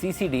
CCD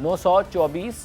924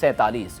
47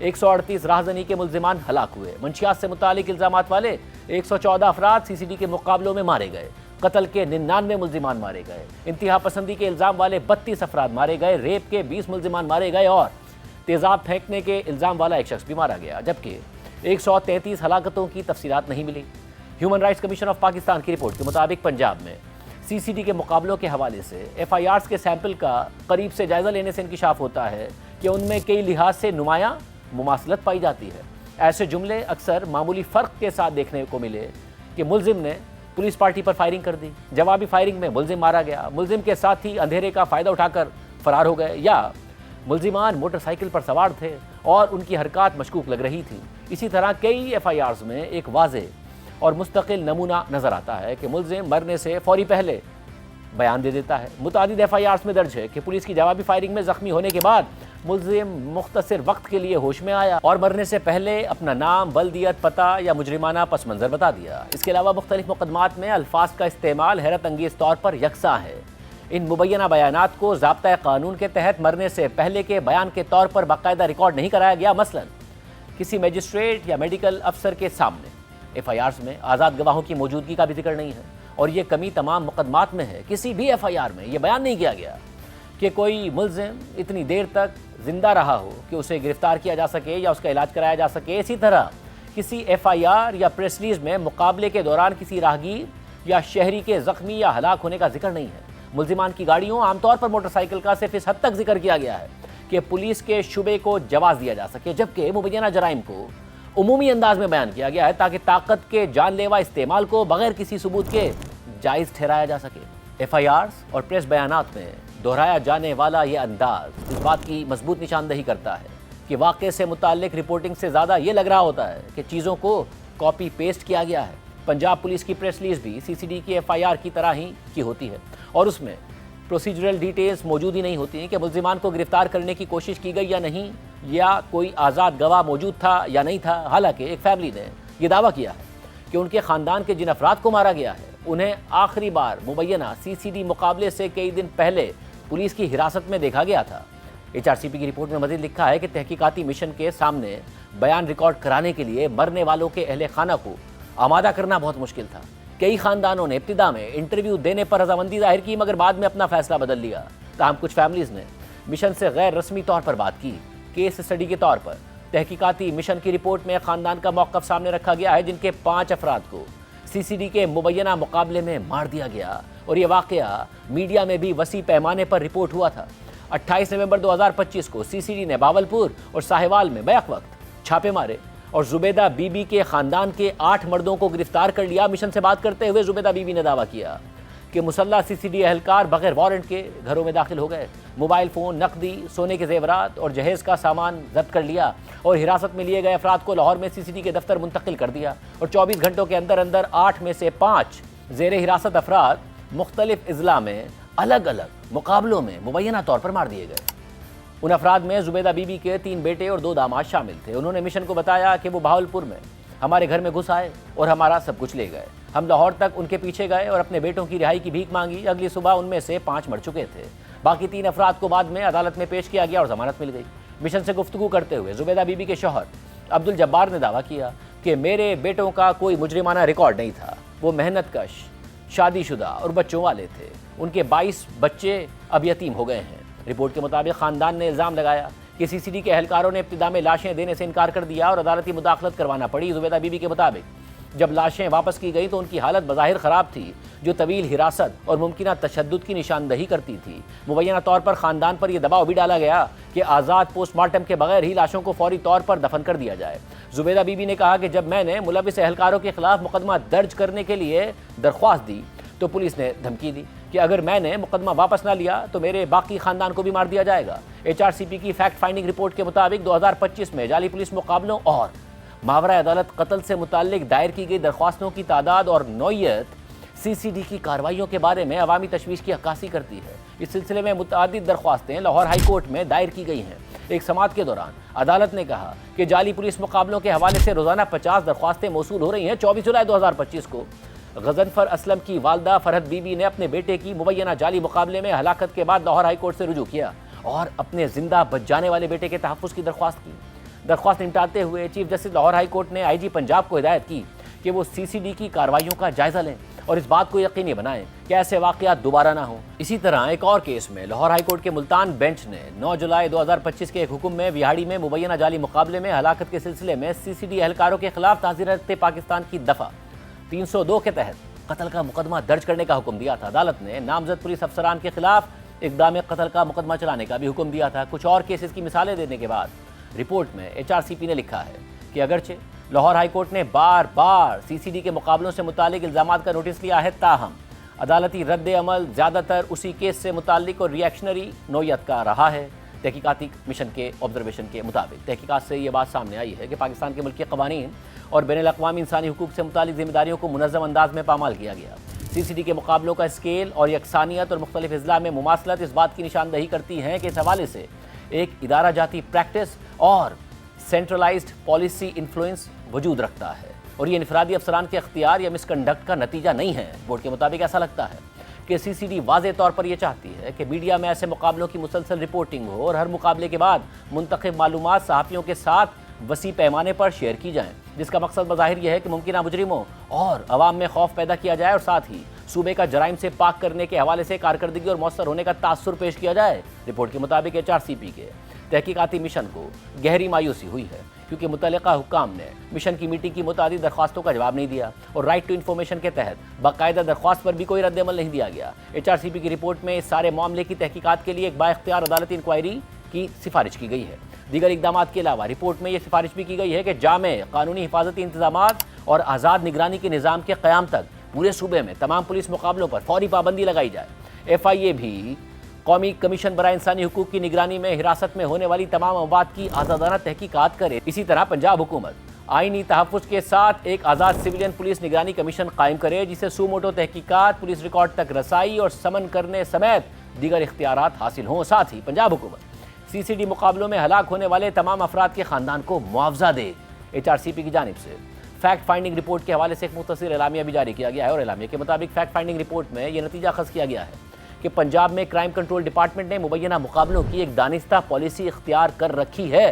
138 راہزنی کے ملزمان ہلاک ہوئے۔ منشیات سے متعلق الزامات والے 114 افراد سی سی ڈی کے مقابلوں میں مارے گئے۔ قتل کے 99 ملزمان مارے گئے۔ انتہا پسندی کے الزام والے 32 افراد مارے گئے۔ ریپ کے 20 ملزمان مارے گئے اور تیزاب پھینکنے کے الزام والا ایک شخص بھی مارا گیا، جبکہ 133 ہلاکتوں کی تفصیلات نہیں ملی۔ Human rights commission of Pakistan کی رپورٹ کے مطابق پنجاب میں سی سی ڈی کے مقابلوں کے حوالے سے ایف آئی آرز کے سیمپل کا قریب سے جائزہ لینے سے انکشاف ہوتا ہے کہ ان میں کئی لحاظ سے نمایاں مماثلت پائی جاتی ہے۔ ایسے جملے اکثر معمولی فرق کے ساتھ دیکھنے کو ملے کہ ملزم نے پولیس پارٹی پر فائرنگ کر دی، جوابی فائرنگ میں ملزم مارا گیا، ملزم کے ساتھی اندھیرے کا فائدہ اٹھا کر فرار ہو گئے، یا ملزمان موٹر سائیکل پر سوار تھے اور ان کی حرکات مشکوک لگ رہی تھی۔ اسی طرح کئی ایف آئی آرز میں ایک واضح اور مستقل نمونہ نظر آتا ہے کہ ملزم مرنے سے فوری پہلے بیان دے دیتا ہے۔ متعدد ایف آئی آرز میں درج ہے کہ پولیس کی جوابی فائرنگ میں زخمی ہونے کے بعد ملزم مختصر وقت کے لیے ہوش میں آیا اور مرنے سے پہلے اپنا نام، بلدیت، پتہ یا مجرمانہ پس منظر بتا دیا۔ اس کے علاوہ مختلف مقدمات میں الفاظ کا استعمال حیرت انگیز طور پر یکساں ہے۔ ان مبینہ بیانات کو ضابطۂ قانون کے تحت مرنے سے پہلے کے بیان کے طور پر باقاعدہ ریکارڈ نہیں کرایا گیا۔ مثلا کسی میجسٹریٹ یا میڈیکل افسر کے سامنے ایف آئی آرز میں آزاد گواہوں کی موجودگی کا بھی ذکر نہیں ہے، اور یہ کمی تمام مقدمات میں ہے۔ کسی بھی ایف آئی آر میں یہ بیان نہیں کیا گیا کہ کوئی ملزم اتنی دیر تک زندہ رہا ہو کہ اسے گرفتار کیا جا سکے یا اس کا علاج کرایا جا سکے۔ اسی طرح کسی ایف آئی آر یا پریس ریلیز میں مقابلے کے دوران کسی راہگیر یا شہری کے زخمی یا ہلاک ہونے کا ذکر نہیں ہے۔ ملزمان کی گاڑیوں، عام طور پر موٹر سائیکل کا صرف اس حد تک ذکر کیا گیا ہے کہ پولیس کے شبے کو جواز دیا جا سکے، جبکہ مبینہ جرائم کو عمومی انداز میں بیان کیا گیا ہے تاکہ طاقت کے جان لیوا استعمال کو بغیر کسی ثبوت کے جائز ٹھہرایا جا سکے۔ ایف آئی آرز اور پریس بیانات میں دہرایا جانے والا یہ انداز اس بات کی مضبوط نشاندہی کرتا ہے کہ واقعے سے متعلق رپورٹنگ سے زیادہ یہ لگ رہا ہوتا ہے کہ چیزوں کو کاپی پیسٹ کیا گیا ہے۔ پنجاب پولیس کی پریس ریلیز بھی سی سی ڈی کی ایف آئی آر کی طرح ہی کی ہوتی ہے، اور اس میں پروسیجرل ڈیٹیلز موجود ہی نہیں ہوتی ہیں کہ ملزمان کو گرفتار کرنے کی کوشش کی گئی یا نہیں، یا کوئی آزاد گواہ موجود تھا یا نہیں تھا۔ حالانکہ ایک فیملی نے یہ دعویٰ کیا ہے کہ ان کے خاندان کے جن افراد کو مارا گیا ہے انہیں آخری بار مبینہ سی سی ڈی مقابلے سے کئی دن پہلے پولیس کی حراست میں دیکھا گیا تھا۔ ایچ آر سی پی کی رپورٹ میں مزید لکھا ہے کہ تحقیقاتی مشن کے سامنے بیان ریکارڈ کرانے کے لیے مرنے والوں کے اہل خانہ کو آمادہ کرنا بہت مشکل تھا۔ کئی خاندانوں نے ابتدا میں انٹرویو دینے پر رضامندی ظاہر کی، مگر بعد میں اپنا فیصلہ بدل لیا۔ تاہم کچھ فیملیز نے مشن سے غیر رسمی طور پر بات کی۔ کیس اسٹڈی کے طور پر تحقیقاتی مشن کی رپورٹ میں خاندان کا موقف سامنے رکھا گیا ہے جن کے 5 افراد کو سی سی ڈی کے مبینہ مقابلے میں مار دیا گیا، اور یہ واقعہ میڈیا میں بھی وسیع پیمانے پر رپورٹ ہوا تھا۔ 28 نومبر 2025 کو سی سی ڈی نے باولپور اور ساہیوال میں بیک وقت چھاپے مارے اور زبیدہ بی بی کے خاندان کے 8 مردوں کو گرفتار کر لیا۔ مشن سے بات کرتے ہوئے زبیدہ بی بی نے دعویٰ کیا کہ مسلح سی سی ڈی اہلکار بغیر وارنٹ کے گھروں میں داخل ہو گئے، موبائل فون، نقدی، سونے کے زیورات اور جہیز کا سامان ضبط کر لیا، اور حراست میں لیے گئے افراد کو لاہور میں سی سی ڈی کے دفتر منتقل کر دیا، اور 24 گھنٹوں کے اندر 8 میں سے 5 زیر حراست افراد مختلف اضلاع میں الگ الگ مقابلوں میں مبینہ طور پر مار دیے گئے۔ ان افراد میں زبیدہ بی بی کے 3 بیٹے اور 2 داماد شامل تھے۔ انہوں نے مشن کو بتایا کہ وہ بہاولپور میں ہمارے گھر میں گھس آئے اور ہمارا سب کچھ لے گئے۔ ہم لاہور تک ان کے پیچھے گئے اور اپنے بیٹوں کی رہائی کی بھیک مانگی۔ اگلی صبح ان میں سے 5 مر چکے تھے۔ باقی 3 افراد کو بعد میں عدالت میں پیش کیا گیا اور ضمانت مل گئی۔ مشن سے گفتگو کرتے ہوئے زبیدہ بی بی کے شوہر عبدالجبار نے دعویٰ کیا کہ میرے بیٹوں کا کوئی مجرمانہ ریکارڈ نہیں تھا، وہ محنت کش، شادی شدہ اور بچوں والے تھے۔ ان کے 22 بچے اب یتیم ہو گئے ہیں۔ رپورٹ کے مطابق خاندان نے الزام لگایا کہ سی سی ڈی کے اہلکاروں نے ابتدا میں لاشیں دینے سے انکار کر دیا اور عدالتی مداخلت کروانا پڑی۔ زبیدہ بی بی کے مطابق جب لاشیں واپس کی گئی تو ان کی حالت بظاہر خراب تھی، جو طویل حراست اور ممکنہ تشدد کی نشاندہی کرتی تھی۔ مبینہ طور پر خاندان پر یہ دباؤ بھی ڈالا گیا کہ آزاد پوسٹ مارٹم کے بغیر ہی لاشوں کو فوری طور پر دفن کر دیا جائے۔ زبیدہ بی بی نے کہا کہ جب میں نے ملوث اہلکاروں کے خلاف مقدمہ درج کرنے کے لیے درخواست دی تو پولیس نے دھمکی دی کہ اگر میں نے مقدمہ واپس نہ لیا تو میرے باقی خاندان کو بھی مار دیا جائے گا۔ ایچ آر سی پی کی فیکٹ فائنڈنگ رپورٹ کے مطابق 2025 میں جعلی پولیس مقابلوں اور ماورا عدالت قتل سے متعلق دائر کی گئی درخواستوں کی تعداد اور نوعیت سی سی ڈی کی کارروائیوں کے بارے میں عوامی تشویش کی عکاسی کرتی ہے۔ اس سلسلے میں متعدد درخواستیں لاہور ہائی کورٹ میں دائر کی گئی ہیں۔ ایک سماعت کے دوران عدالت نے کہا کہ جعلی پولیس مقابلوں کے حوالے سے روزانہ 50 درخواستیں موصول ہو رہی ہیں۔ 24 جولائی 2025 کو غضنفر اسلم کی والدہ فرحت بی بی نے اپنے بیٹے کی مبینہ جعلی مقابلے میں ہلاکت کے بعد لاہور ہائی کورٹ سے رجوع کیا اور اپنے زندہ بچ جانے والے بیٹے کے تحفظ کی درخواست کی۔ درخواست نمٹاتے ہوئے chief justice Lahore high court نے IG پنجاب کو ہدایت کی کہ وہ CCD کی کارروائیوں کا جائزہ لیں اور اس بات کو یقینی بنائیں کہ ایسے واقعات دوبارہ نہ ہوں۔ اسی طرح ایک اور کیس میں لاہور ہائی کورٹ کے ملتان بینچ نے 9 جولائی 2025 کے ایک حکم میں ویہاڑی میں مبینہ جعلی مقابلے میں ہلاکت کے سلسلے میں CCD اہلکاروں کے خلاف تعزیرات پاکستان کی دفعہ 302 کے تحت قتل کا مقدمہ درج کرنے کا حکم دیا تھا۔ عدالت نے نامزد پولیس افسران کے خلاف اقدام قتل کا مقدمہ چلانے کا بھی حکم دیا تھا۔ کچھ اور کیسز کی مثالیں دینے کے بعد رپورٹ میں HRCP نے لکھا ہے کہ اگرچہ لاہور ہائی کورٹ نے بار بار CCD کے مقابلوں سے متعلق الزامات کا نوٹس لیا ہے، تاہم عدالتی رد عمل زیادہ تر اسی کیس سے متعلق اور ریئیکشنری نوعیت کا رہا ہے۔ تحقیقاتی مشن کے آبزرویشن کے مطابق تحقیقات سے یہ بات سامنے آئی ہے کہ پاکستان کے ملکی قوانین اور بین الاقوامی انسانی حقوق سے متعلق ذمہ داریوں کو منظم انداز میں پامال کیا گیا۔ CCD کے مقابلوں کا اسکیل اور یکسانیت اور مختلف اضلاع میں مماثلت اس بات کی نشاندہی کرتی ہیں کہ اس حوالے سے ایک ادارہ جاتی پریکٹس اور سینٹرلائزڈ پالیسی انفلوئنس وجود رکھتا ہے، اور یہ انفرادی افسران کے اختیار یا مس کنڈکٹ کا نتیجہ نہیں ہے۔ بورڈ کے مطابق ایسا لگتا ہے کہ CCD واضح طور پر یہ چاہتی ہے کہ میڈیا میں ایسے مقابلوں کی مسلسل رپورٹنگ ہو اور ہر مقابلے کے بعد منتخب معلومات صحافیوں کے ساتھ وسیع پیمانے پر شیئر کی جائیں، جس کا مقصد بظاہر یہ ہے کہ ممکنہ مجرموں اور عوام میں خوف پیدا کیا جائے اور ساتھ ہی صوبے کا جرائم سے پاک کرنے کے حوالے سے کارکردگی اور مؤثر ہونے کا تاثر پیش کیا جائے۔ رپورٹ کے مطابق HRCP کے تحقیقاتی مشن کو گہری مایوسی ہوئی ہے کیونکہ متعلقہ حکام نے مشن کی میٹنگ کی متعدد درخواستوں کا جواب نہیں دیا اور رائٹ ٹو انفارمیشن کے تحت باقاعدہ درخواست پر بھی کوئی رد عمل نہیں دیا گیا۔ HRCP کی رپورٹ میں اس سارے معاملے کی تحقیقات کے لیے ایک بااختیار عدالتی انکوائری کی سفارش کی گئی ہے۔ دیگر اقدامات کے علاوہ رپورٹ میں یہ سفارش بھی کی گئی ہے کہ جامع قانونی حفاظتی انتظامات اور آزاد نگرانی کے نظام کے قیام تک پورے صوبے میں تمام پولیس مقابلوں پر فوری پابندی لگائی جائے۔ FIA بھی قومی کمیشن برائے انسانی حقوق کی نگرانی میں حراست میں ہونے والی تمام مواد کی آزادانہ تحقیقات کرے۔ اسی طرح پنجاب حکومت آئینی تحفظ کے ساتھ ایک آزاد سویلین پولیس نگرانی کمیشن قائم کرے جسے سو موٹو تحقیقات، پولیس ریکارڈ تک رسائی اور سمن کرنے سمیت دیگر اختیارات حاصل ہوں۔ ساتھ ہی پنجاب حکومت CCD مقابلوں میں ہلاک ہونے والے تمام افراد کے خاندان کو معاوضہ دے۔ HRCP کی جانب سے فیکٹ فائنڈنگ رپورٹ کے حوالے سے ایک مختصر اعلامیہ بھی جاری کیا گیا ہے اور اعلامیہ کے مطابق فیکٹ فائنڈنگ رپورٹ میں یہ نتیجہ اخذ کیا گیا ہے کہ پنجاب میں کرائم کنٹرول ڈپارٹمنٹ نے مبینہ مقابلوں کی ایک دانستہ پالیسی اختیار کر رکھی ہے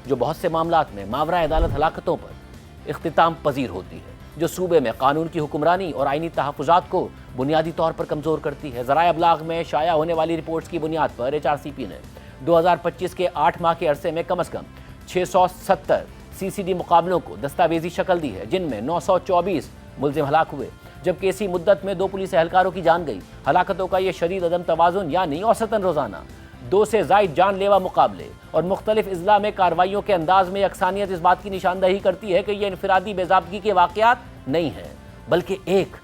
جو بہت سے معاملات میں ماورا عدالت ہلاکتوں پر اختتام پذیر ہوتی ہے، جو صوبے میں قانون کی حکمرانی اور آئینی تحفظات کو بنیادی طور پر کمزور کرتی ہے۔ ذرائع ابلاغ میں شائع ہونے والی رپورٹس کی بنیاد پر HRCP نے 2025 کے 8 ماہ کے عرصے میں کم از کم 670 CCD مقابلوں کو دستاویزی شکل دی ہے، جن میں 924 ملزم ہلاک ہوئے، جبکہ اسی مدت میں 2 پولیس اہلکاروں کی جان گئی۔ ہلاکتوں کا یہ شدید عدم توازن یعنی اوسطاً روزانہ 2 سے زائد جان لیوا مقابلے اور مختلف اضلاع میں کارروائیوں کے انداز میں یکسانیت اس بات کی نشاندہی کرتی ہے کہ یہ انفرادی بے ضابطگی کے واقعات نہیں ہیں بلکہ ایک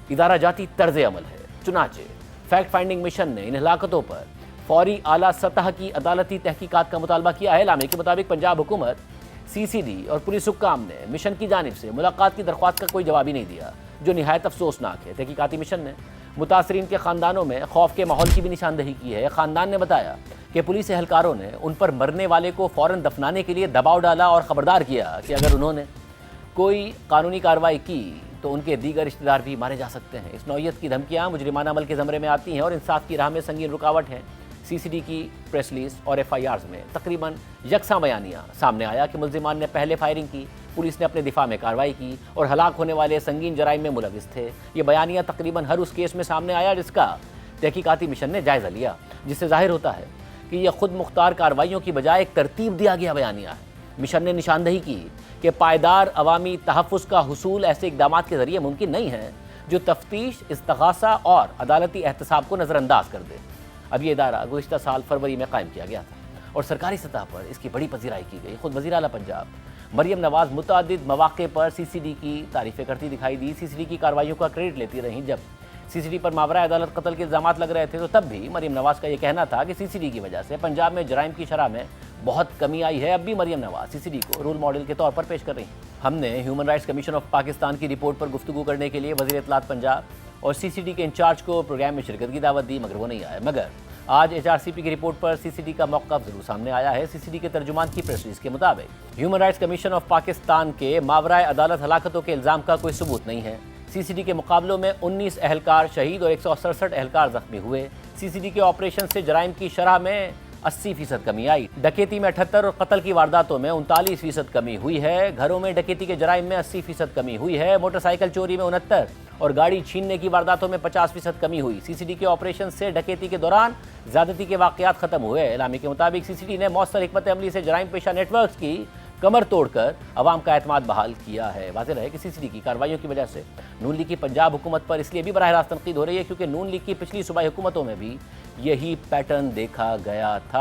ادارہ جاتی طرز عمل ہے۔ چنانچہ فیکٹ فائنڈنگ مشن نے ان ہلاکتوں پر فوری اعلیٰ سطح کی عدالتی تحقیقات کا مطالبہ کیا ہے۔ اعلامیہ کے مطابق پنجاب حکومت، CCD اور پولیس حکام نے مشن کی جانب سے ملاقات کی درخواست کا کوئی جواب ہی نہیں دیا، جو نہایت افسوسناک ہے۔ تحقیقاتی مشن نے متاثرین کے خاندانوں میں خوف کے ماحول کی بھی نشاندہی کی ہے۔ خاندان نے بتایا کہ پولیس اہلکاروں نے ان پر مرنے والے کو فوراً دفنانے کے لیے دباؤ ڈالا اور خبردار کیا کہ اگر انہوں نے کوئی قانونی کارروائی کی تو ان کے دیگر رشتہ دار بھی مارے جا سکتے ہیں۔ اس نوعیت کی دھمکیاں مجرمانہ عمل کے زمرے میں آتی ہیں اور انصاف کی راہ میں سنگین رکاوٹ ہیں۔ CCD کی پریس ریلیز اور FIRs میں تقریباً یکساں بیانیہ سامنے آیا کہ ملزمان نے پہلے فائرنگ کی، پولیس نے اپنے دفاع میں کارروائی کی اور ہلاک ہونے والے سنگین جرائم میں ملوث تھے۔ یہ بیانیہ تقریباً ہر اس کیس میں سامنے آیا جس کا تحقیقاتی مشن نے جائزہ لیا، جس سے ظاہر ہوتا ہے کہ یہ خود مختار کارروائیوں کی بجائے ایک ترتیب دیا گیا بیانیہ ہے۔ مشن نے نشاندہی کی کہ پائیدار عوامی تحفظ کا حصول ایسے اقدامات کے ذریعے ممکن نہیں ہے جو تفتیش، استغاثہ اور عدالتی احتساب کو نظر انداز کر دے۔ اب یہ ادارہ گزشتہ سال فروری میں قائم کیا گیا تھا اور سرکاری سطح پر اس کی بڑی پذیرائی کی گئی۔ خود وزیر اعلیٰ پنجاب مریم نواز متعدد مواقع پر CCD کی تعریفیں کرتی دکھائی دی، CCD کی کارروائیوں کا کریڈٹ لیتی رہیں۔ جب CCD پر ماورا عدالت قتل کے الزامات لگ رہے تھے تو تب بھی مریم نواز کا یہ کہنا تھا کہ CCD کی وجہ سے پنجاب میں جرائم کی شرح میں بہت کمی آئی ہے۔ اب بھی مریم نواز CCD کو رول ماڈل کے طور پر پیش کر رہی ہیں۔ ہم نے human rights commission of Pakistan کی رپورٹ پر گفتگو کرنے کے لیے وزیر اطلاعات پنجاب اور CCD کے انچارج کو پروگرام میں شرکت کی دعوت دی، مگر وہ نہیں آئے۔ مگر آج HRCP کی رپورٹ پر CCD کا موقف ضرور سامنے آیا ہے۔ CCD کے ترجمان کی پریس ریلیز کے مطابق human rights commission of Pakistan کے ماورائے عدالت ہلاکتوں کے الزام کا کوئی ثبوت نہیں ہے۔ CCD کے مقابلوں میں 19 اہلکار شہید اور 167 اہلکار زخمی ہوئے۔ CCD کے آپریشن سے جرائم کی شرح میں 80% کمی آئی۔ ڈکیتی میں 78 اور قتل کی وارداتوں میں 39% کمی ہوئی ہے۔ گھروں میں ڈکیتی کے جرائم میں 80% کمی ہوئی ہے۔ موٹر سائیکل چوری میں 69 اور گاڑی چھیننے کی وارداتوں میں 50% کمی ہوئی۔ سی سی ڈی کے آپریشن سے ڈکیتی کے دوران زیادتی کے واقعات ختم ہوئے۔ اعلامیے کے مطابق سی سی ڈی نے مؤثر حکمت عملی سے جرائم پیشہ نیٹ ورکس کی کمر توڑ کر عوام کا اعتماد بحال کیا ہے۔ واضح رہے کہ سی سی ڈی کی کارروائیوں کی وجہ سے نون لیگ کی پنجاب حکومت پر اس لیے بھی براہ راست تنقید ہو رہی ہے کیونکہ نون لیگ کی پچھلی صوبائی حکومتوں میں بھی یہی پیٹرن دیکھا گیا تھا۔